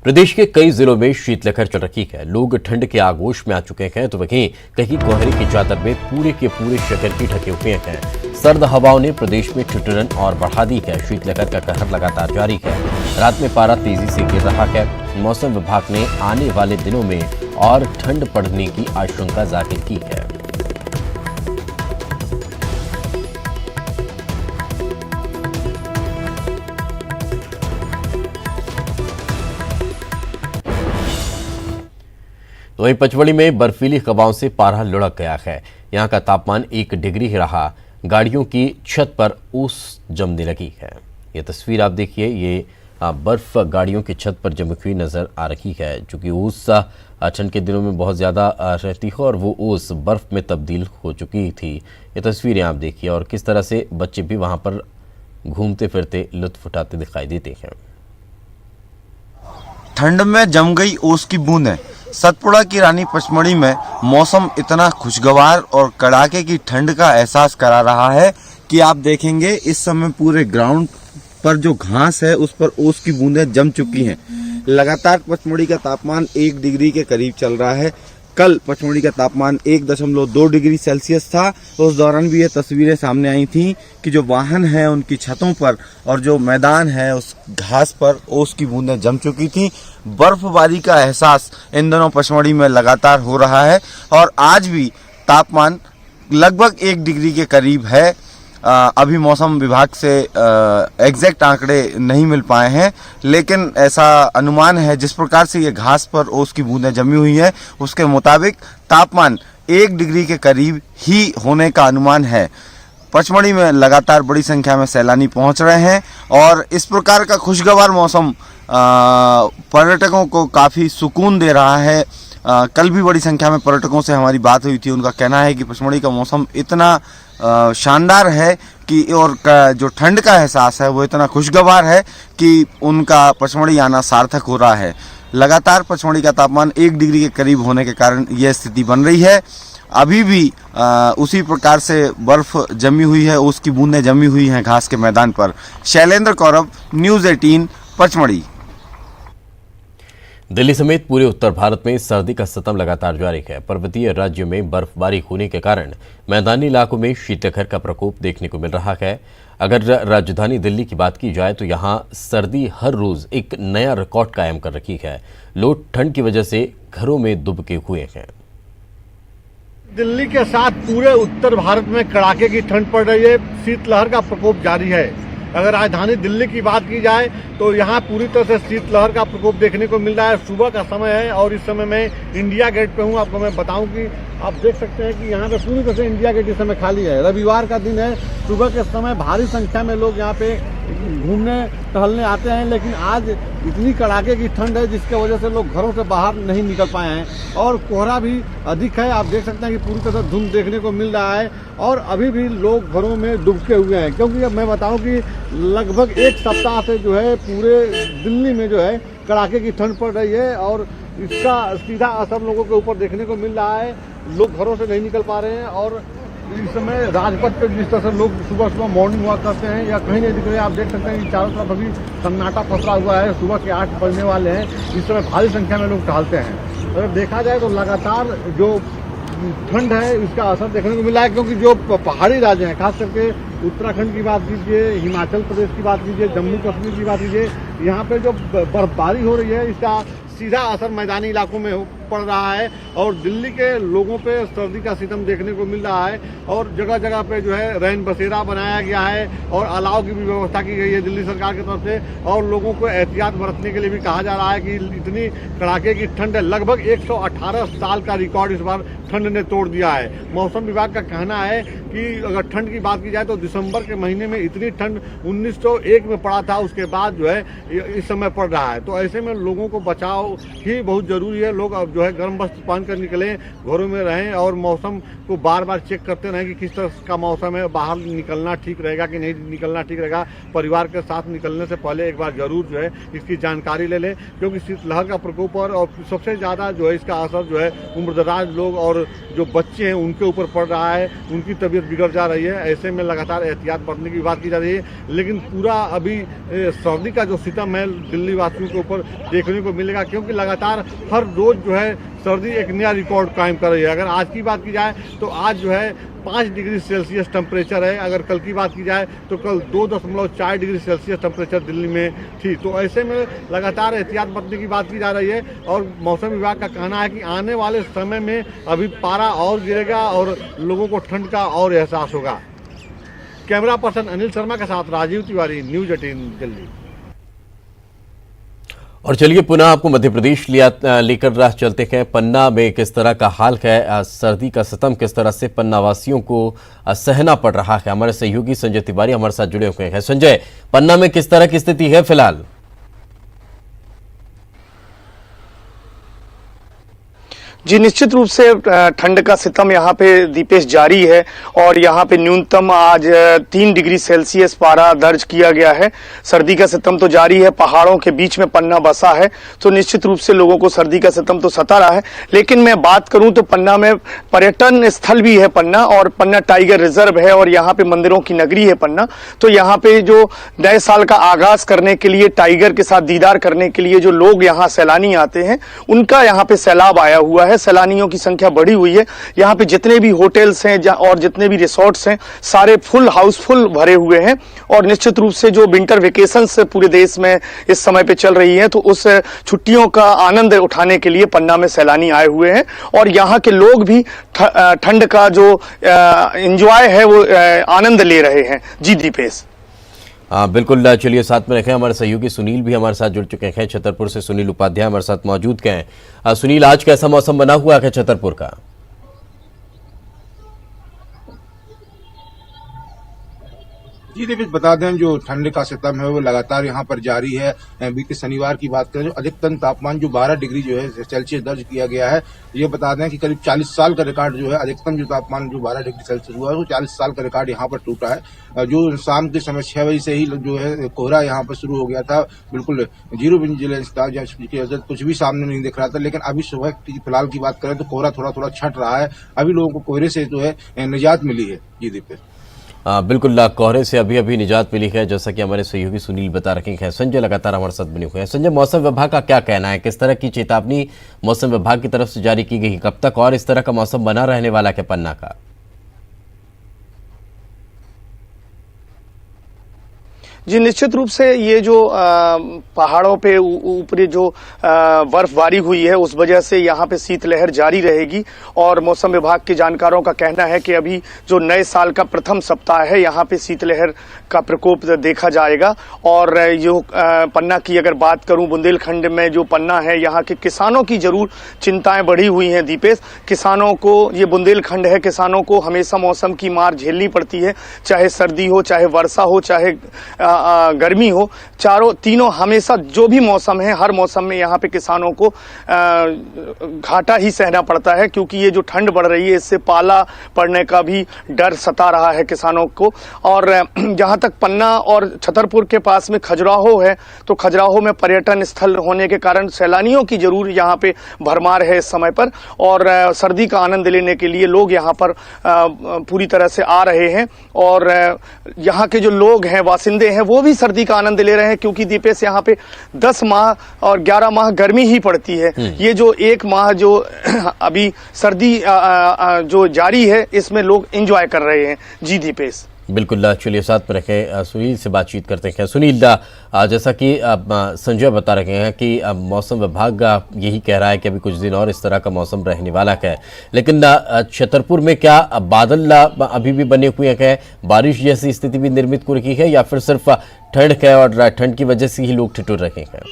प्रदेश के कई जिलों में शीतलहर चल रही है। लोग ठंड के आगोश में आ चुके हैं तो वहीं कहीं कोहरे की चादर में पूरे के पूरे शहर की ढके हुए हैं। सर्द हवाओं ने प्रदेश में ठिठुरन और बढ़ा दी है। शीतलहर का कहर लगातार जारी है। रात में पारा तेजी से गिर रहा है। मौसम विभाग ने आने वाले दिनों में और ठंड बढ़ने की आशंका जाहिर की है। तो वहीं पचमढ़ी में बर्फीली हवाओं से पारा लुढ़क गया है। यहां का तापमान 1 डिग्री ही रहा। गाड़ियों की छत पर ओस जमने लगी है। ये तस्वीर आप देखिए, ये बर्फ गाड़ियों की छत पर जमी हुई नजर आ रही है। चूंकि ओस ठंड के दिनों में बहुत ज्यादा रहती है और वो ओस बर्फ में तब्दील हो चुकी थी। ये तस्वीरें आप देखिए और किस तरह से बच्चे भी वहां पर घूमते फिरते लुत्फ उठाते दिखाई देते हैं। ठंड में जम गई ओस की बूंदें। सतपुड़ा की रानी पचमढ़ी में मौसम इतना खुशगवार और कड़ाके की ठंड का एहसास करा रहा है कि आप देखेंगे इस समय पूरे ग्राउंड पर जो घास है उस पर ओस की बूंदें जम चुकी हैं। लगातार पचमढ़ी का तापमान 1 डिग्री के करीब चल रहा है। कल पचमढ़ी का तापमान 1.2 डिग्री सेल्सियस था। उस दौरान भी ये तस्वीरें सामने आई थी कि जो वाहन है उनकी छतों पर और जो मैदान है उस घास पर ओस की बूंदें जम चुकी थी। बर्फबारी का एहसास इन दिनों पचमढ़ी में लगातार हो रहा है और आज भी तापमान लगभग 1 डिग्री के करीब है। अभी मौसम विभाग से एग्जैक्ट आंकड़े नहीं मिल पाए हैं, लेकिन ऐसा अनुमान है जिस प्रकार से ये घास पर ओस की बूंदें जमी हुई है उसके मुताबिक तापमान 1 डिग्री के करीब ही होने का अनुमान है। पचमढ़ी में लगातार बड़ी संख्या में सैलानी पहुंच रहे हैं और इस प्रकार का खुशगवार मौसम पर्यटकों को काफ़ी सुकून दे रहा है। कल भी बड़ी संख्या में पर्यटकों से हमारी बात हुई थी। उनका कहना है कि पचमढ़ी का मौसम इतना शानदार है कि और जो ठंड का एहसास है वो इतना खुशगवार है कि उनका पचमढ़ी आना सार्थक हो रहा है। लगातार पचमढ़ी का तापमान 1 डिग्री के करीब होने के कारण यह स्थिति बन रही है। अभी भी उसी प्रकार से बर्फ जमी हुई है, उसकी बूंदें जमी हुई हैं घास के मैदान पर। शैलेंद्र कौरव, न्यूज़ 18 पचमढ़ी। दिल्ली समेत पूरे उत्तर भारत में सर्दी का सितम लगातार जारी है। पर्वतीय राज्यों में बर्फबारी होने के कारण मैदानी इलाकों में शीतलहर का प्रकोप देखने को मिल रहा है। अगर राजधानी दिल्ली की बात की जाए तो यहां सर्दी हर रोज एक नया रिकॉर्ड कायम कर रखी है। लोग ठंड की वजह से घरों में दुबके हुए हैं। दिल्ली के साथ पूरे उत्तर भारत में कड़ाके की ठंड पड़ रही है। शीतलहर का प्रकोप जारी है। अगर राजधानी दिल्ली की बात की जाए तो यहाँ पूरी तरह से शीतलहर का प्रकोप देखने को मिल रहा है। सुबह का समय है और इस समय मैं इंडिया गेट पे हूँ। आपको मैं बताऊं कि आप देख सकते हैं कि यहाँ पे पूरी तरह से इंडिया गेट इस समय खाली है। रविवार का दिन है। सुबह के समय भारी संख्या में लोग यहाँ पे घूमने टहलने आते हैं, लेकिन आज इतनी कड़ाके की ठंड है जिसके वजह से लोग घरों से बाहर नहीं निकल पाए हैं और कोहरा भी अधिक है। आप देख सकते हैं कि पूरी तरह से धुंध देखने को मिल रहा है और अभी भी लोग घरों में डूबके हुए हैं, क्योंकि अब मैं बताऊं कि लगभग 1 सप्ताह से जो है पूरे दिल्ली में जो है कड़ाके की ठंड पड़ रही है और इसका सीधा असर लोगों के ऊपर देखने को मिल रहा है। लोग घरों से नहीं निकल पा रहे हैं और इस समय राजपथ पे जिस तरह से लोग सुबह सुबह मॉर्निंग वॉक करते हैं या कहीं नहीं दिख रहे। आप देख सकते हैं कि चारों तरफ अभी सन्नाटा पसरा हुआ है। सुबह के 8 बजने वाले हैं। इस समय भारी संख्या में लोग टहलते हैं। अगर देखा जाए तो लगातार जो ठंड है इसका असर देखने को मिला है, क्योंकि जो पहाड़ी राज्य हैं, खास करके उत्तराखंड की बात कीजिए, हिमाचल प्रदेश की बात कीजिए, जम्मू कश्मीर की बात कीजिए, यहाँ पे जो बर्फबारी हो रही है इसका सीधा असर मैदानी इलाकों में पड़ रहा है और दिल्ली के लोगों पे सर्दी का सितम देखने को मिल रहा है और जगह जगह पे जो है रैन बसेरा बनाया गया है और अलाव की भी व्यवस्था की गई है दिल्ली सरकार की तरफ से और लोगों को एहतियात बरतने के लिए भी कहा जा रहा है कि इतनी कड़ाके की ठंड है। लगभग 118 साल का रिकॉर्ड इस बार ठंड ने तोड़ दिया है। मौसम विभाग का कहना है कि अगर ठंड की बात की जाए तो दिसंबर के महीने में इतनी ठंड 1901 में पड़ा था, उसके बाद जो है इस समय पड़ रहा है। तो ऐसे में लोगों को बचाव ही बहुत जरूरी है। लोग अब जो है गर्म वस्त्र पहन कर निकलें, घरों में रहें और मौसम को बार बार चेक करते रहें कि किस तरह का मौसम है, बाहर निकलना ठीक रहेगा कि नहीं निकलना ठीक रहेगा। परिवार के साथ निकलने से पहले एक बार जरूर जो है इसकी जानकारी ले लें, क्योंकि शीतलहर का प्रकोप और सबसे ज़्यादा जो है इसका असर जो है उम्रदराज लोग और और जो बच्चे हैं उनके ऊपर पड़ रहा है, उनकी तबीयत बिगड़ जा रही है। ऐसे में लगातार एहतियात बरतने की बात की जा रही है, लेकिन पूरा अभी सर्दी का जो सितम है दिल्ली वासियों के ऊपर देखने को मिलेगा, क्योंकि लगातार हर रोज जो है सर्दी एक नया रिकॉर्ड कायम कर रही है। अगर आज की बात की जाए तो आज जो है 5 डिग्री सेल्सियस टेम्परेचर है। अगर कल की बात की जाए तो कल 2.4 डिग्री सेल्सियस टेम्परेचर दिल्ली में थी। तो ऐसे में लगातार एहतियात बरतने की बात की जा रही है और मौसम विभाग का कहना है कि आने वाले समय में अभी पारा और गिरेगा और लोगों को ठंड का और एहसास होगा। कैमरा पर्सन अनिल शर्मा के साथ राजीव तिवारी, न्यूज 18 दिल्ली। और चलिए पुनः आपको मध्य प्रदेश लेकर चलते हैं। पन्ना में किस तरह का हाल है, सर्दी का सितम किस तरह से पन्ना वासियों को सहना पड़ रहा है। हमारे सहयोगी संजय तिवारी हमारे साथ जुड़े हुए हैं। संजय, पन्ना में किस तरह की स्थिति है फिलहाल? जी, निश्चित रूप से ठंड का सितम यहाँ पे दीपेश जारी है और यहाँ पे न्यूनतम आज 3 डिग्री सेल्सियस पारा दर्ज किया गया है। सर्दी का सितम तो जारी है, पहाड़ों के बीच में पन्ना बसा है, तो निश्चित रूप से लोगों को सर्दी का सितम तो सता रहा है। लेकिन मैं बात करूं तो पन्ना में पर्यटन स्थल भी है पन्ना, और पन्ना टाइगर रिजर्व है और यहाँ पे मंदिरों की नगरी है पन्ना। तो यहाँ पे जो नए साल का आगाज करने के लिए, टाइगर के साथ दीदार करने के लिए जो लोग यहाँ सैलानी आते हैं, उनका यहाँ पे सैलाब आया हुआ है। सैलानियों की संख्या बढ़ी हुई है। यहाँ पे जितने भी होटल्स हैं और जितने भी रिसोर्ट्स हैं, सारे फुल हाउसफुल भरे हुए हैं। और निश्चित रूप से जो विंटर वेकेशंस पूरे देश में इस समय पे चल रही हैं, तो उस छुट्टियों का आनंद उठाने के लिए पन्ना में सैलानी आए हुए हैं और यहाँ के लोग भी ठंड का जो एंजॉय है वो आनंद ले रहे हैं। जी दीपेश। बिल्कुल, चलिए साथ में रखें। हमारे सहयोगी सुनील भी हमारे साथ जुड़ चुके हैं। छतरपुर से सुनील उपाध्याय हमारे साथ मौजूद हैं। सुनील, आज कैसा मौसम बना हुआ है छतरपुर का? जी देखिए, बता दें जो ठंड का सितम है वो लगातार यहाँ पर जारी है। बीते शनिवार की बात करें, जो अधिकतम तापमान जो 12 डिग्री जो है सेल्सियस दर्ज किया गया है। ये बता दें कि करीब 40 साल का रिकॉर्ड जो है, अधिकतम जो तापमान जो 12 डिग्री सेल्सियस हुआ है वो 40 साल का रिकॉर्ड यहाँ पर टूटा है। जो शाम के समय 6 बजे से ही जो है कोहरा यहाँ पर शुरू हो गया था, बिल्कुल जीरो विजिलेंस था, जिसकी वजह से कुछ भी सामने नहीं दिख रहा था। लेकिन अभी सुबह की फिलहाल की बात करें तो कोहरा थोड़ा थोड़ा छट रहा है। अभी लोगों को कोहरे से जो है निजात मिली है। जी दीपेश। बिल्कुल, कोहरे से अभी अभी निजात मिली है, जैसा कि हमारे सहयोगी सुनील बता रहे हैं। संजय लगातार हमारे साथ बने हुए हैं। संजय, मौसम विभाग का क्या कहना है? किस तरह की चेतावनी मौसम विभाग की तरफ से जारी की गई? कब तक और इस तरह का मौसम बना रहने वाला है पन्ना का? जी, निश्चित रूप से ये जो पहाड़ों पे ऊपरी जो बर्फबारी हुई है, उस वजह से यहाँ पे शीतलहर जारी रहेगी। और मौसम विभाग के जानकारों का कहना है कि अभी जो नए साल का प्रथम सप्ताह है, यहाँ पे शीतलहर का प्रकोप देखा जाएगा। और जो पन्ना की अगर बात करूं, बुंदेलखंड में जो पन्ना है, यहाँ के किसानों की जरूर चिंताएं बढ़ी हुई हैं दीपेश। किसानों को, ये बुंदेलखंड है, किसानों को हमेशा मौसम की मार झेलनी पड़ती है, चाहे सर्दी हो, चाहे वर्षा हो, चाहे गर्मी हो। तीनों हमेशा जो भी मौसम है, हर मौसम में यहाँ पे किसानों को घाटा ही सहना पड़ता है, क्योंकि ये जो ठंड बढ़ रही है, इससे पाला पड़ने का भी डर सता रहा है किसानों को। और जहाँ तक पन्ना और छतरपुर के पास में खजुराहो है, तो खजुराहो में पर्यटन स्थल होने के कारण सैलानियों की जरूर यहाँ पे भरमार है इस समय पर। और सर्दी का आनंद लेने के लिए लोग यहाँ पर पूरी तरह से आ रहे हैं। और यहाँ के जो लोग हैं, वासिंदे हैं, वो भी सर्दी का आनंद ले रहे हैं, क्योंकि दीपेश यहाँ पे 10 माह और 11 माह गर्मी ही पड़ती है। ये जो 1 माह जो अभी सर्दी जो जारी है, इसमें लोग एंजॉय कर रहे हैं। जी दीपेश। बिल्कुल, चलिए साथ में रखें। सुनील से बातचीत करते हैं। सुनील, जैसा कि संजय बता रहे हैं कि मौसम विभाग यही कह रहा है कि अभी कुछ दिन और इस तरह का मौसम रहने वाला है, लेकिन छतरपुर में क्या बादल अभी भी बने हुए हैं? बारिश जैसी स्थिति भी निर्मित हो रही है या फिर सिर्फ ठंड है और ठंड की वजह से ही लोग ठिठुर रहे हैं?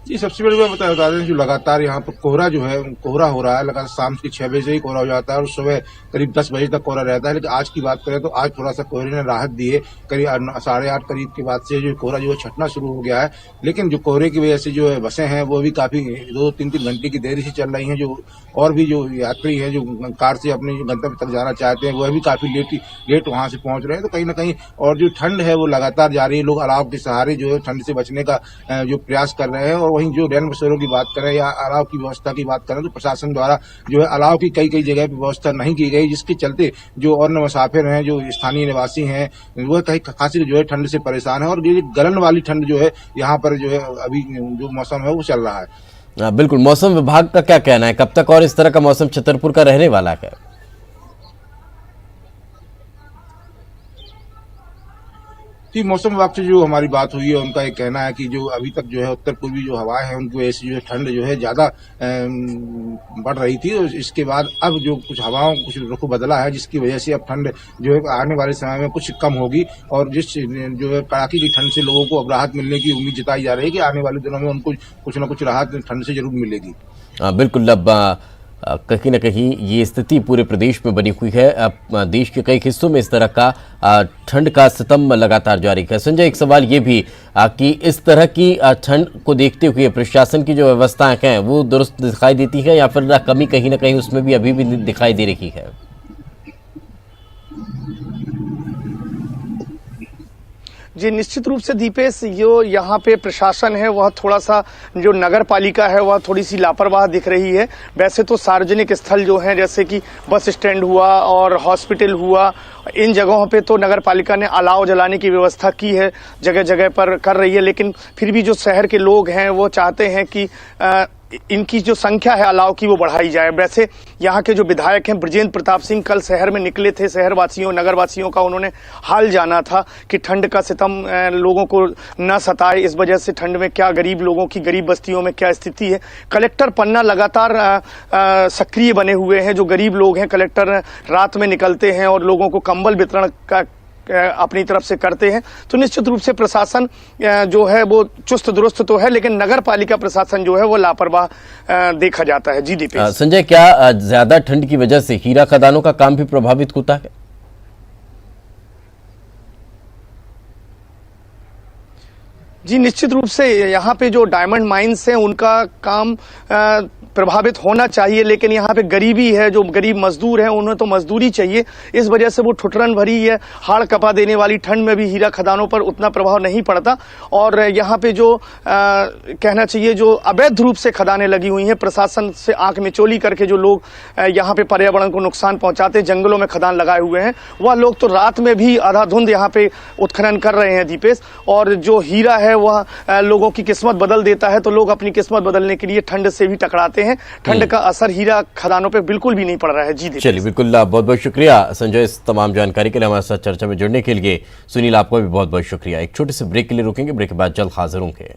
जी, सबसे बड़ी बात बता दें, जो लगातार यहाँ पर कोहरा जो है, कोहरा हो रहा है लगातार। शाम के 6 बजे से ही कोहरा हो जाता है और सुबह करीब 10 बजे तक कोहरा रहता है। लेकिन आज की बात करें तो आज थोड़ा सा कोहरे ने राहत दी है। करीब 8:30 करीब के बाद से जो कोहरा जो है छटना शुरू हो गया है। लेकिन जो कोहरे की वजह से जो है बसें हैं वो भी काफी 2-3 घंटे की देरी से चल रही हैं। जो और भी जो यात्री है, जो कार से अपने गंतव्य तक जाना चाहते हैं, वह भी काफी लेट वहां से पहुंच रहे हैं। तो कहीं ना कहीं और जो ठंड है वो लगातार जा रही है। लोग अलाव के सहारे जो है ठंड से बचने का जो प्रयास कर रहे हैं और वहीं जो रैन बसेरों की बात करें या अलाव की व्यवस्था की बात करें तो प्रशासन द्वारा जो है अलाव की कई जगह पर व्यवस्था नहीं की गई, जिसके चलते जो और मुसाफिर हैं, जो स्थानीय निवासी हैं, वह कहीं खासी जो है ठंड से परेशान है। और ये गलन वाली ठंड जो है यहाँ पर जो है अभी जो मौसम है वो चल रहा है। बिल्कुल, मौसम विभाग का क्या कहना है, कब तक और इस तरह का मौसम छतरपुर का रहने वाला है? जी, मौसम विभाग से जो हमारी बात हुई है उनका एक कहना है कि जो अभी तक जो है उत्तर पूर्वी जो हवाएं हैं उनकी वजह से जो है ठंड जो है ज्यादा बढ़ रही थी, और इसके बाद अब जो कुछ हवाओं कुछ रुख बदला है, जिसकी वजह से अब ठंड जो है आने वाले समय में कुछ कम होगी, और जिस जो है कड़ाके की ठंड से लोगों को अब राहत मिलने की उम्मीद जताई जा रही है कि आने वाले दिनों में उनको कुछ न कुछ राहत ठंड से जरूर मिलेगी। बिल्कुल, अब कहीं न कहीं ये स्थिति पूरे प्रदेश में बनी हुई है। अब देश के कई हिस्सों में इस तरह का ठंड का सितम लगातार जारी है। संजय, एक सवाल ये भी कि इस तरह की ठंड को देखते हुए प्रशासन की जो व्यवस्थाएं हैं वो दुरुस्त दिखाई देती है या फिर कमी कहीं ना कहीं उसमें भी अभी भी दिखाई दे रही है? जी, निश्चित रूप से दीपेश, जो यहाँ पे प्रशासन है वह थोड़ा सा, जो नगर पालिका है वह थोड़ी सी लापरवाह दिख रही है। वैसे तो सार्वजनिक स्थल जो हैं जैसे कि बस स्टैंड हुआ और हॉस्पिटल हुआ, इन जगहों पे तो नगर पालिका ने अलाव जलाने की व्यवस्था की है, जगह जगह पर कर रही है, लेकिन फिर भी जो शहर के लोग हैं वो चाहते हैं कि इनकी जो संख्या है अलाव की वो बढ़ाई जाए। वैसे यहाँ के जो विधायक हैं बृजेंद्र प्रताप सिंह कल शहर में निकले थे, शहरवासियों नगरवासियों का उन्होंने हाल जाना था कि ठंड का सितम लोगों को न सताए, इस वजह से ठंड में क्या गरीब लोगों की, गरीब बस्तियों में क्या स्थिति है। कलेक्टर पन्ना लगातार सक्रिय बने हुए हैं, जो गरीब लोग हैं कलेक्टर रात में निकलते हैं और लोगों को कंबल वितरण का अपनी तरफ से करते हैं। तो निश्चित रूप से प्रशासन जो है वो चुस्त दुरुस्त तो है, लेकिन नगर पालिका प्रशासन जो है वो लापरवाह देखा जाता है। जी दीपेश। संजय, क्या ज्यादा ठंड की वजह से हीरा खदानों का काम भी प्रभावित होता है? जी, निश्चित रूप से यहाँ पे जो डायमंड माइंस हैं उनका काम प्रभावित होना चाहिए, लेकिन यहाँ पे गरीबी है, जो गरीब मजदूर हैं उन्हें तो मजदूरी चाहिए, इस वजह से वो ठुठरन भरी है। हाड़ कपा देने वाली ठंड में भी हीरा खदानों पर उतना प्रभाव नहीं पड़ता। और यहाँ पे जो कहना चाहिए जो अवैध रूप से खदानें लगी हुई हैं, प्रशासन से आंख मिचौली करके जो लोग यहाँ पे पर्यावरण को नुकसान पहुंचाते, जंगलों में खदान लगाए हुए हैं, वह लोग तो रात में भी आधा धुंध यहाँ पे उत्खनन कर रहे हैं दीपेश। और जो हीरा है वह लोगों की किस्मत बदल देता है, तो लोग अपनी किस्मत बदलने के लिए ठंड से भी टकराते हैं। ठंड का असर हीरा खदानों पे बिल्कुल भी नहीं पड़ रहा है। जी चलिए, बिल्कुल, बहुत बहुत शुक्रिया संजय इस तमाम जानकारी के लिए, हमारे साथ चर्चा में जुड़ने के लिए। सुनील, आपका भी बहुत बहुत शुक्रिया। एक छोटे से ब्रेक के लिए रुकेंगे, ब्रेक के बाद जल्द हाजिर होंगे।